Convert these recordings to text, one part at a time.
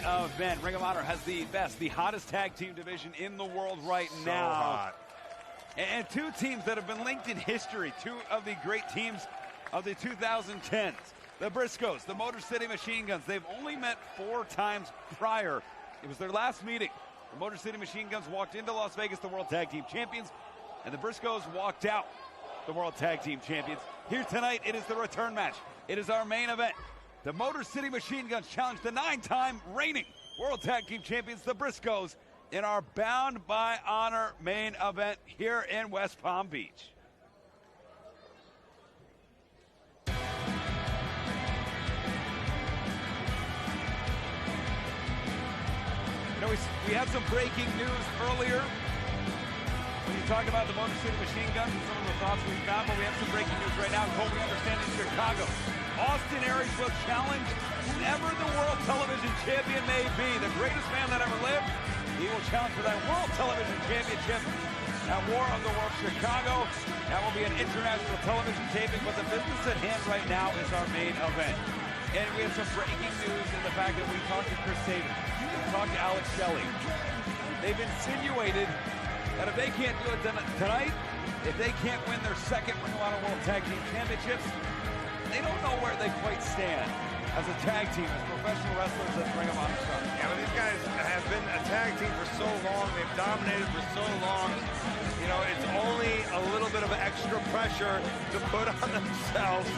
event. Ring of Honor has the best, the hottest tag team division in the world right now. Hot. And two teams that have been linked in history, two of the great teams of the 2010s. The Briscoes, the Motor City Machine Guns. They've only met 4 times prior. It was their last meeting. The Motor City Machine Guns walked into Las Vegas, the World Tag Team Champions, and the Briscoes walked out, the World Tag Team Champions. Here tonight, it is the return match. It is our main event. The Motor City Machine Guns challenge the 9-time reigning World Tag Team Champions, the Briscoes, in our Bound by Honor main event here in West Palm Beach. You know, we had some breaking news earlier when you talked about the Motor City Machine Guns and some of the thoughts we found, but we have some breaking news right now. What we understand in Chicago, Austin Aries will challenge whoever the World Television Champion may be, the greatest man that ever lived. He will challenge for that World Television Championship at War of the Worlds Chicago. That will be an international television taping, but the business at hand right now is our main event. And we have some breaking news in the fact that we talked to Chris Sabin, we talked to Alex Shelley. They've insinuated that if they can't do it tonight, if they can't win their second Ring of Honor World Tag Team Championships, they don't know where they quite stand as a tag team, as professional wrestlers at Ring of Honor stars. Yeah, but these guys have been a tag team for so long. They've dominated for so long. You know, it's only a little bit of extra pressure to put on themselves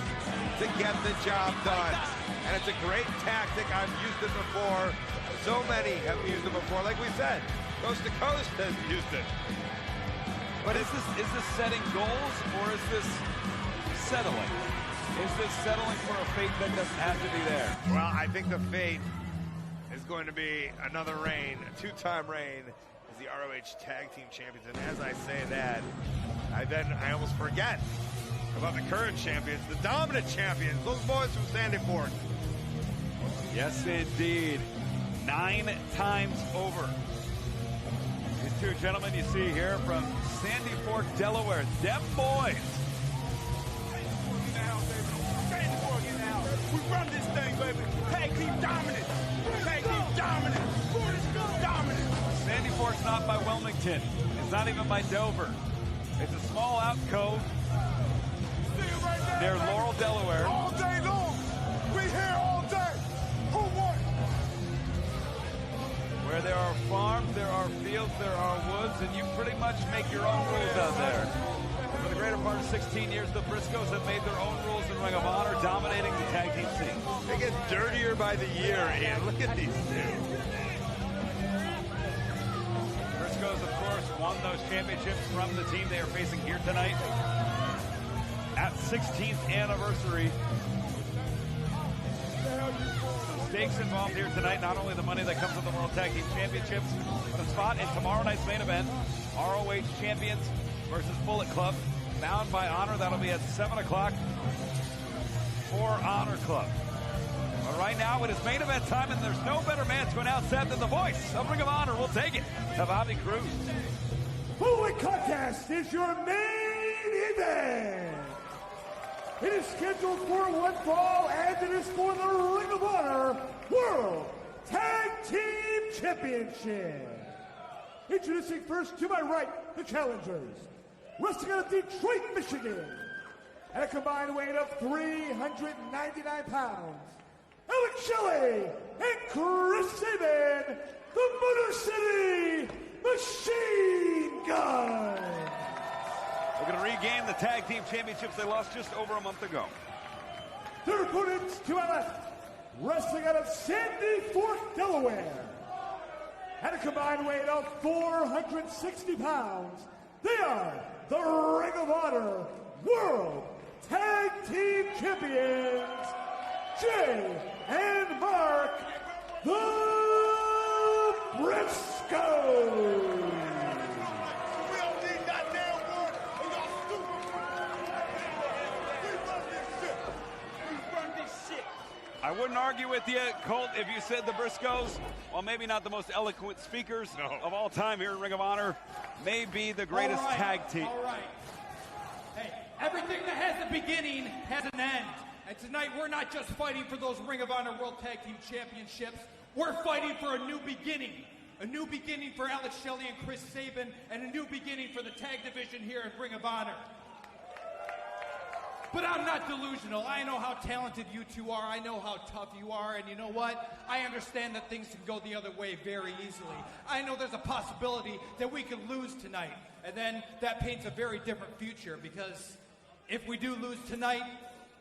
to get the job done. And it's a great tactic. I've used it before. So many have used it before. Like we said, Coast to Coast has used it. But is this setting goals, or is this settling? Is this settling for a fate that doesn't have to be there? Well, I think the fate is going to be another reign, a 2-time reign as the ROH Tag Team Champions. And as I say that, I almost forget about the current champions, the dominant champions, those boys from Sandy Fork. Yes, indeed. 9 times over. These two gentlemen you see here from Sandy Fork, Delaware. Them boys. We run this thing, baby. Tag team dominant. Tag team dominant. Dominant. Sandy Fork's not by Wilmington. It's not even by Dover. It's a small alcove near Laurel, Delaware. All day long. We here all day. Who won? Where there are farms, there are fields, there are woods, and you pretty much make your own rules out there. For the greater part of 16 years, the Briscoes have made their own rules in Ring of Honor, dominating the tag team scene. They get dirtier by the year, Ian. Look at these two. Briscoes, of course, won those championships from the team they are facing here tonight. At 16th anniversary. The stakes involved here tonight, not only the money that comes with the World Tag Team Championships, but a spot in tomorrow night's main event, ROH Champions versus Bullet Club, Bound by Honor. That'll be at 7 o'clock for Honor Club. But right now it is main event time, and there's no better man to announce that than the voice of Ring of Honor. We'll take it to Bobby Cruz. Following contest is your main event. It is scheduled for one fall, and it is for the Ring of Honor World Tag Team Championship. Introducing first to my right, the challengers. Wrestling out of Detroit, Michigan, at a combined weight of 399 pounds, Alex Shelley and Chris Sabin, the Motor City Machine Guns. They're going to regain the tag team championships they lost just over a month ago. Their opponents to my left, wrestling out of Sandy Fork, Delaware, at a combined weight of 460 pounds, they are the Ring of Honor World Tag Team Champions, Jay and Mark, the Briscoes. I wouldn't argue with you, Colt, if you said the Briscoes, while maybe not the most eloquent speakers of all time here in Ring of Honor, may be the greatest tag team. All right. Hey, everything that has a beginning has an end. And tonight we're not just fighting for those Ring of Honor World Tag Team Championships. We're fighting for a new beginning. A new beginning for Alex Shelley and Chris Sabin, and a new beginning for the tag division here at Ring of Honor. But I'm not delusional. I know how talented you two are. I know how tough you are. And you know what? I understand that things can go the other way very easily. I know there's a possibility that we could lose tonight. And then that paints a very different future, because if we do lose tonight,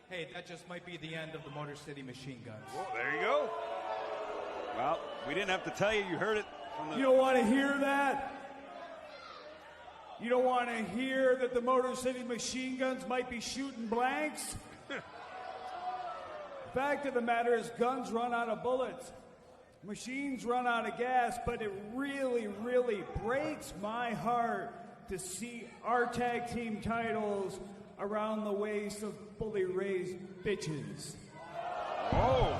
hey, that just might be the end of the Motor City Machine Guns. Well, there you go. Well, we didn't have to tell you. You heard it from the... You don't want to hear that? You don't want to hear that the Motor City Machine Guns might be shooting blanks? Fact of the matter is, guns run out of bullets. Machines run out of gas, but it really, really breaks my heart to see our tag team titles around the waist of fully raised bitches. Whoa.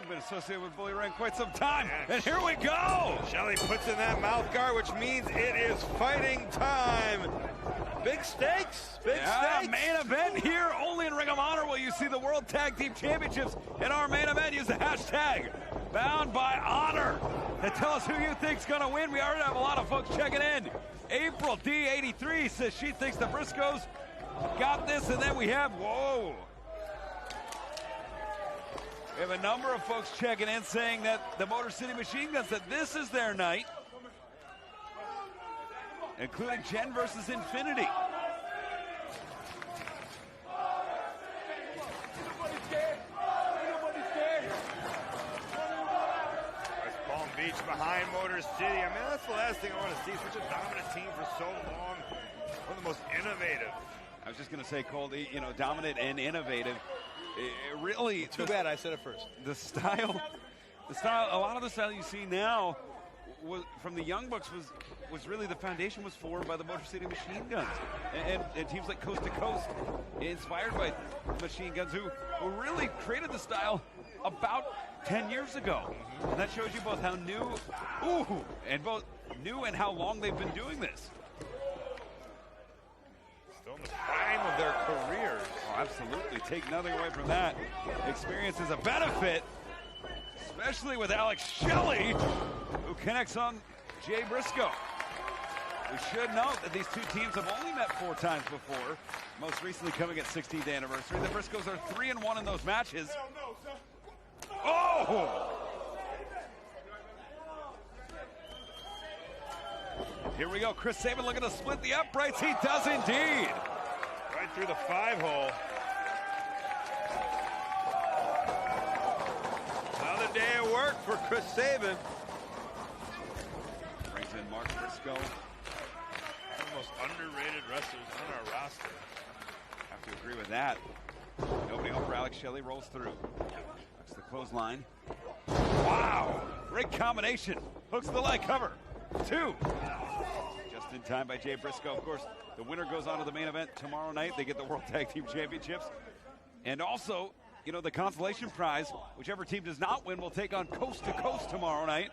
Been associated with Bully Ray quite some time, and here we go. Shelley puts in that mouth guard, which means it is fighting time. Big stakes, big stakes. Main event here. Only in Ring of Honor will you see the World Tag Team Championships in our main event. Use the hashtag Bound by Honor to tell us who you think's gonna win. We already have a lot of folks checking in. April D83 says she thinks the Briscoes got this, and then we have, whoa. We have a number of folks checking in saying that the Motor City Machine Guns, that this is their night, including Jen versus Infinity. West Palm Beach behind Motor City. I mean, that's the last thing I want to see. Such a dominant team for so long. One of the most innovative. I was just going to say, Cole, you know, dominant and innovative. Really, too bad I said it first. The style, a lot of the style you see now was from the Young Bucks was really the foundation was formed by the Motor City Machine Guns and teams like Coast to Coast, inspired by Machine Guns, who really created the style about 10 years ago. And that shows you both how new, and how long they've been doing this. Still in the prime of their careers. Oh, absolutely. Take nothing away from that. Experience is a benefit, especially with Alex Shelley, who connects on Jay Briscoe. We should note that these two teams have only met 4 times before, most recently coming at 16th anniversary. The Briscoes are 3-1 in those matches. Oh! Here we go. Chris Sabin looking to split the uprights. He does indeed. Right through the 5-hole. Another day at work for Chris Sabin. Brings in Mark Briscoe. One of the most underrated wrestlers on our roster. Have to agree with that. Nobody home for Alex Shelley. Rolls through. That's the clothesline. Wow! Great combination. Hooks the leg cover. 2. Just in time by Jay Briscoe. Of course, the winner goes on to the main event tomorrow night. They get the World Tag Team Championships. And also, you know, the consolation prize, whichever team does not win will take on Coast to Coast tomorrow night.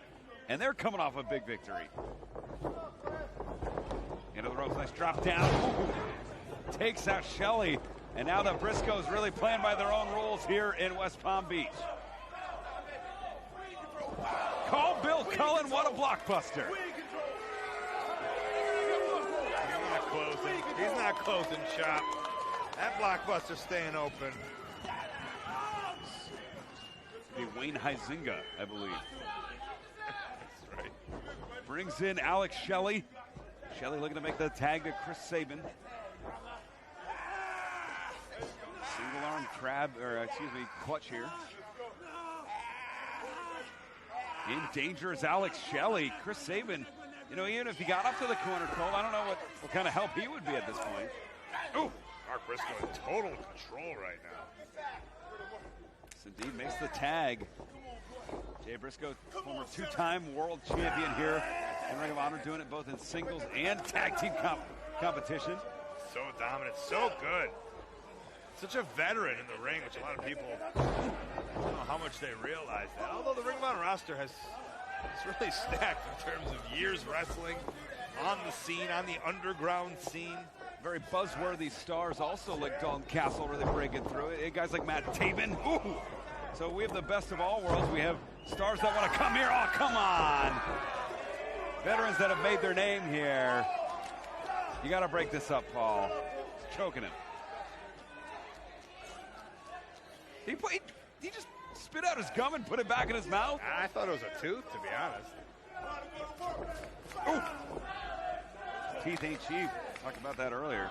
And they're coming off a big victory. Into the ropes, nice drop down. Ooh. Takes out Shelley. And now the Briscoes really playing by their own rules here in West Palm Beach. Call Bill Cullen, what a blockbuster. He's not closing shop. That blockbuster's staying open. The Wayne Huizinga, I believe. That's right. Brings in Alex Shelley. Shelley looking to make the tag to Chris Sabin. Single arm clutch here. In danger is Alex Shelley. Chris Sabin, you know, even if he got up to the corner, Cole, I don't know what kind of help he would be at this point. Ooh, Mark Briscoe in total control right now. Yes, indeed, makes the tag. Jay Briscoe, former 2-time world champion here in Ring of Honor, doing it both in singles and tag team competition. So dominant, so good. Such a veteran in the ring, which a lot of people don't know how much they realize that. Although the Ring of Honor roster has really stacked in terms of years wrestling on the scene, on the underground scene. Very buzzworthy stars also like Dalton Castle really breaking through it. Guys like Matt Taven, So we have the best of all worlds. We have stars that want to come here. Oh, come on. Veterans that have made their name here. You got to break this up, Paul. He's choking him. He just spit out his gum and put it back in his mouth. I thought it was a tooth, to be honest. Ooh. Teeth ain't cheap. Talked about that earlier.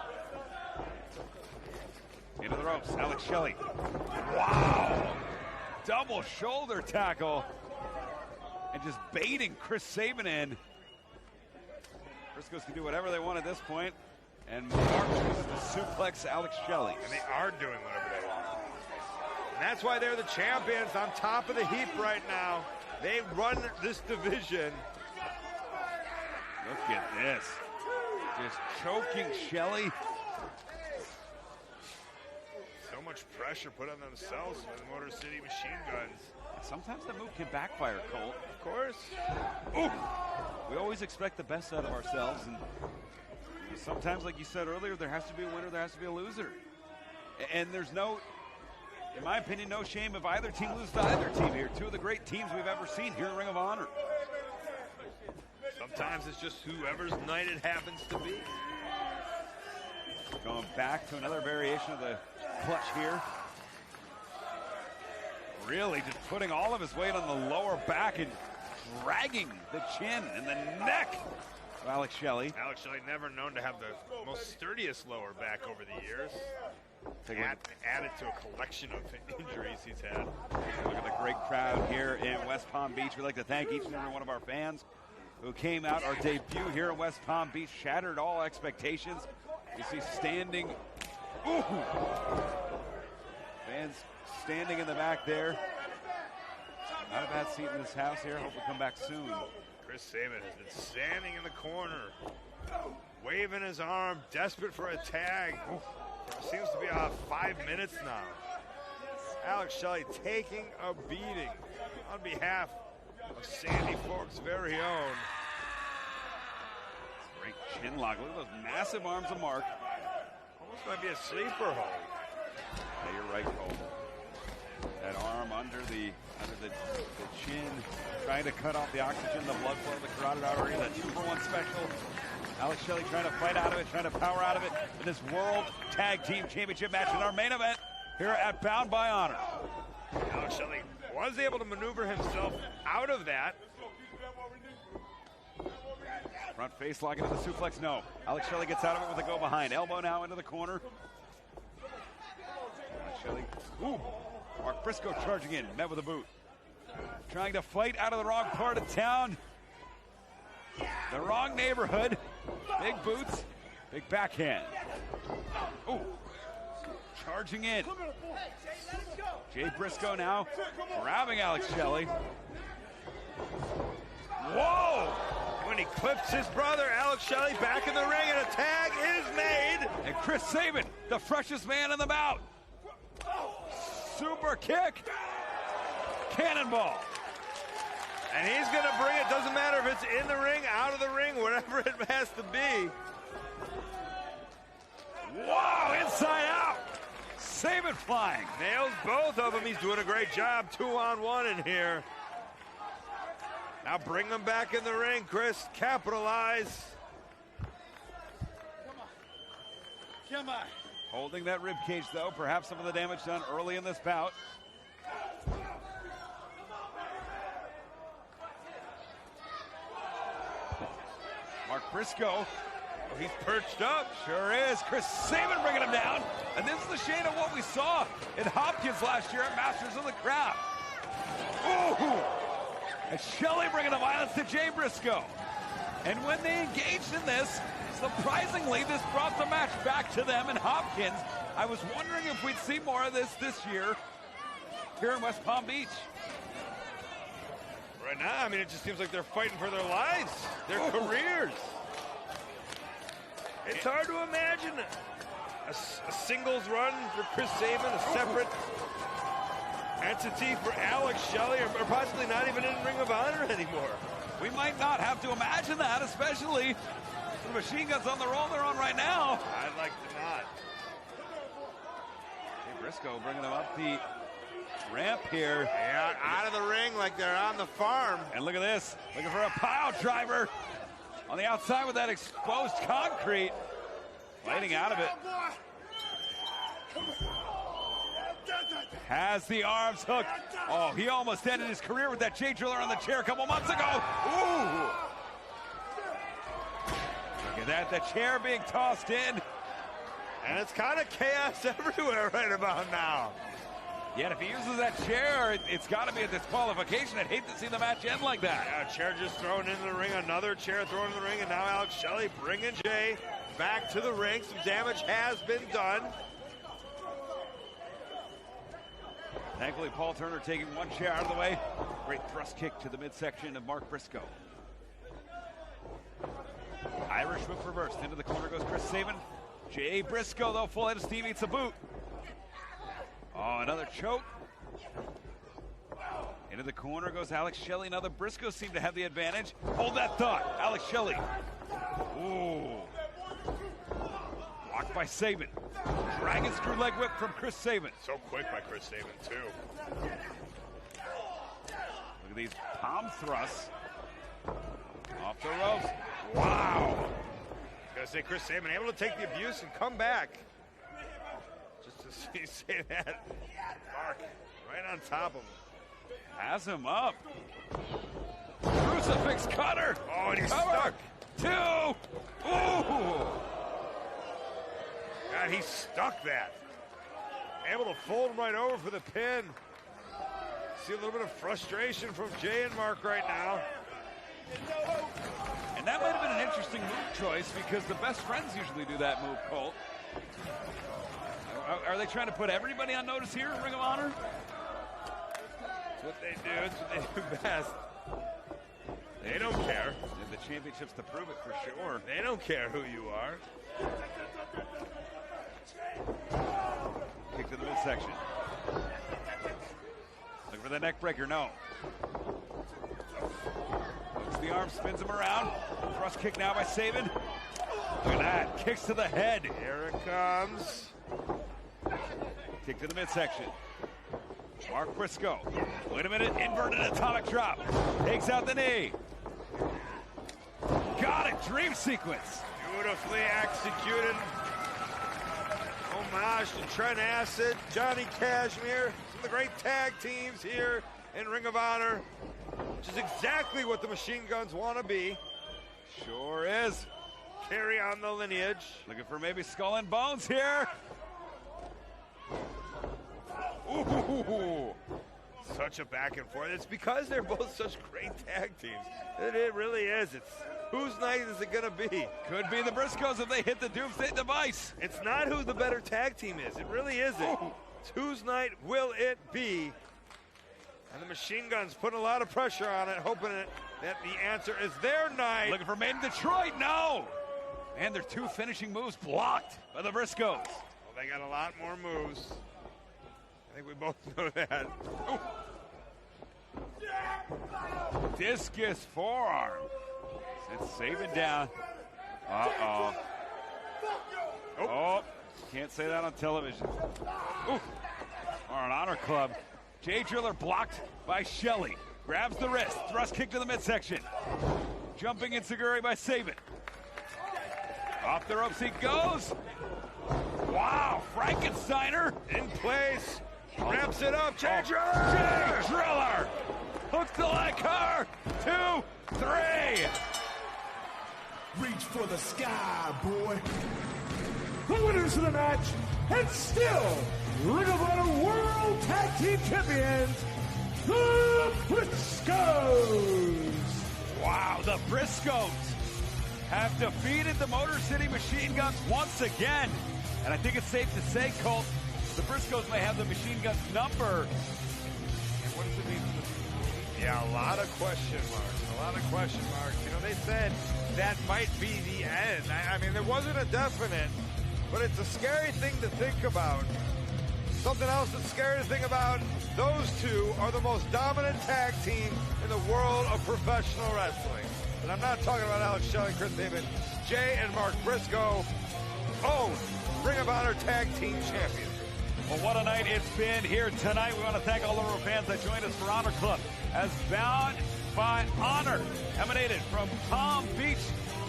Into the ropes, Alex Shelley. Wow! Double shoulder tackle. And just baiting Chris Sabin in. Briscoes can do whatever they want at this point. And marches to suplex Alex Shelley. And they are doing whatever they want. And that's why they're the champions, on top of the heap right now. They run this division. Look at this. Just choking Shelley. So much pressure put on themselves with Motor City Machine Guns. Sometimes the move can backfire, Colt. Of course. Ooh. We always expect the best out of ourselves, and sometimes, like you said earlier, there has to be a winner, there has to be a loser. And there's no, in my opinion, no shame if either team loses to either team here. Two of the great teams we've ever seen here in Ring of Honor. Sometimes it's just whoever's night it happens to be. Going back to another variation of the clutch here. Really just putting all of his weight on the lower back and dragging the chin and the neck of Alex Shelley. Alex Shelley never known to have the most sturdiest lower back over the years. Added to a collection of injuries he's had. Look at the great crowd here in West Palm Beach. We'd like to thank each and every one of our fans who came out. Our debut here in West Palm Beach shattered all expectations. You see standing, ooh, fans standing in the back there. Not a bad seat in this house here. Hope we come back soon. Chris Sabin has been standing in the corner, waving his arm, desperate for a tag. Seems to be 5 minutes now. Alex Shelley taking a beating on behalf of Sandy Fork's very own. Great chin lock. Look at those massive arms of Mark. Almost might be a sleeper hold. Yeah, you're right, Cole. That arm under the chin, trying to cut off the oxygen, the blood flow, the carotid artery, that 2-for-1 special. Alex Shelley trying to fight out of it, trying to power out of it in this World Tag Team Championship match in our main event here at Bound by Honor. Alex Shelley was able to maneuver himself out of that. Front face lock into the suplex, no. Alex Shelley gets out of it with a go behind. Elbow now into the corner. Alex Shelley, ooh. Mark Briscoe charging in, met with a boot. Trying to fight out of the wrong part of town. The wrong neighborhood. Big boots, big backhand. Ooh, charging in. Jay Briscoe now grabbing Alex Shelley. Whoa! When he clips his brother, Alex Shelley, back in the ring, and a tag is made. And Chris Sabin, the freshest man in the bout. Super kick. Cannonball. And he's going to bring it. Doesn't matter if it's in the ring, out of the ring, whatever it has to be. Wow, inside out. Sabin flying. Nails both of them. He's doing a great job. 2-on-1 in here. Now bring them back in the ring, Chris. Capitalize. Come on. Holding that rib cage, though. Perhaps some of the damage done early in this bout. Mark Briscoe. Oh, he's perched up. Sure is. Chris Sabin bringing him down. And this is the shade of what we saw in Hopkins last year at Masters of the Craft. Ooh! And Shelley bringing the violence to Jay Briscoe. And when they engaged in this, surprisingly, this brought the match back to them in Hopkins. I was wondering if we'd see more of this year here in West Palm Beach. Right now, I mean, it just seems like they're fighting for their lives, their careers. It's hard to imagine a singles run for Chris Sabin, a separate entity for Alex Shelley, or possibly not even in Ring of Honor anymore. We might not have to imagine that, especially the Machine Guns on the roll they're on right now. I'd like to not. Hey, Briscoe bringing them up the ramp here. Yeah, out of the ring like they're on the farm. And look at this, looking for a pile driver on the outside with that exposed concrete. Fighting out of it. Has the arms hooked. Oh, he almost ended his career with that Jay Driller on the chair a couple months ago. Ooh. Look at that, the chair being tossed in. And it's kind of chaos everywhere right about now. Yet if he uses that chair, it's got to be a disqualification. I'd hate to see the match end like that. Yeah, a chair just thrown into the ring, another chair thrown in the ring, and now Alex Shelley bringing Jay back to the ring. Some damage has been done. Thankfully, Paul Turner taking one chair out of the way. Great thrust kick to the midsection of Mark Briscoe. Irish whip reversed. Into the corner goes Chris Sabin. Jay Briscoe, though, full head of steam, eats a boot. Oh, another choke. Into the corner goes Alex Shelley. Now the Briscoes seem to have the advantage. Hold that thought, Alex Shelley. Ooh. Blocked by Sabin. Dragon screw leg whip from Chris Sabin. So quick by Chris Sabin, too. Look at these palm thrusts. Off the ropes. Wow. I was going to say, Chris Sabin able to take the abuse and come back. Just to say that. Mark, right on top of him. Has him up. Crucifix cutter. Oh, and he's Cover. stuck. 2. Ooh. God, he stuck that. Able to fold him right over for the pin. See a little bit of frustration from Jay and Mark right now. And that might have been an interesting move choice because the best friends usually do that move, Colt. Are they trying to put everybody on notice here in Ring of Honor? That's what they do. It's what they do best. They don't care. And the championships to prove it for sure. They don't care who you are. Kick to the midsection. Look for the neck breaker, no. Hooks the arm, spins him around. Thrust kick now by Sabin. Look at that, kicks to the head. Here it comes. Kick to the midsection. Mark Briscoe. Wait a minute, inverted atomic drop. Takes out the knee. Got it, dream sequence. Beautifully executed. Homage to Trent Acid, Johnny Kashmere, some of the great tag teams here in Ring of Honor, which is exactly what the Machine Guns want to be. Sure is. Carry on the lineage. Looking for maybe Skull and Bones here. Ooh. Such a back and forth. It's because they're both such great tag teams. It really is. It's whose night is it going to be? Could be the Briscoes if they hit the Doomsday device. It's not who the better tag team is. It really isn't. Ooh. It's whose night will it be? And the Machine Guns putting a lot of pressure on it, hoping that the answer is their night. Looking for Made in Detroit, no. And their 2 finishing moves blocked by the Briscoes. Well, they got a lot more moves. I think we both know that. Ooh. Discus forearm. Sends Sabin down. Uh-oh. Oh, can't say that on television. Ooh. Or an Honor Club. Jay Driller blocked by Shelley. Grabs the wrist. Thrust kick to the midsection. Jumping Enziguri by Sabin. Off the ropes he goes. Wow, Frankensteiner. In place. Wraps it up. Jay Driller. Jay Driller. Hook the leg car. 2, 3. Reach for the sky, boy. The winners of the match, and still Ring of Honor World Tag Team Champions, the Briscoes. Wow, the Briscoes have defeated the Motor City Machine Guns once again. And I think it's safe to say, Colt, the Briscoes may have the Machine Guns number. And what does it mean for the future? Yeah, a lot of question marks. A lot of question marks. You know, they said that might be the end. I mean, there wasn't a definite, but it's a scary thing to think about. Something else that's scary to think about, those two are the most dominant tag team in the world of professional wrestling. And I'm not talking about Alex Shelley, Chris Sabin, Jay and Mark Briscoe, Ring of Honor Tag Team Champions. Well, what a night it's been here tonight. We want to thank all of our fans that joined us for Honor Club as Bound by Honor emanated from Palm Beach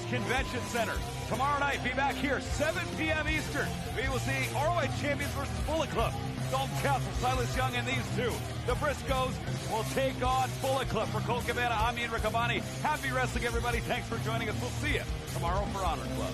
Convention Center. Tomorrow night, be back here, 7 p.m. Eastern. We will see ROH champions versus Bullet Club. Dalton Castle, Silas Young, and these two. The Briscoes will take on Bullet Club. For Colt Cabana, I'm Ian Riccaboni. Happy wrestling, everybody. Thanks for joining us. We'll see you tomorrow for Honor Club.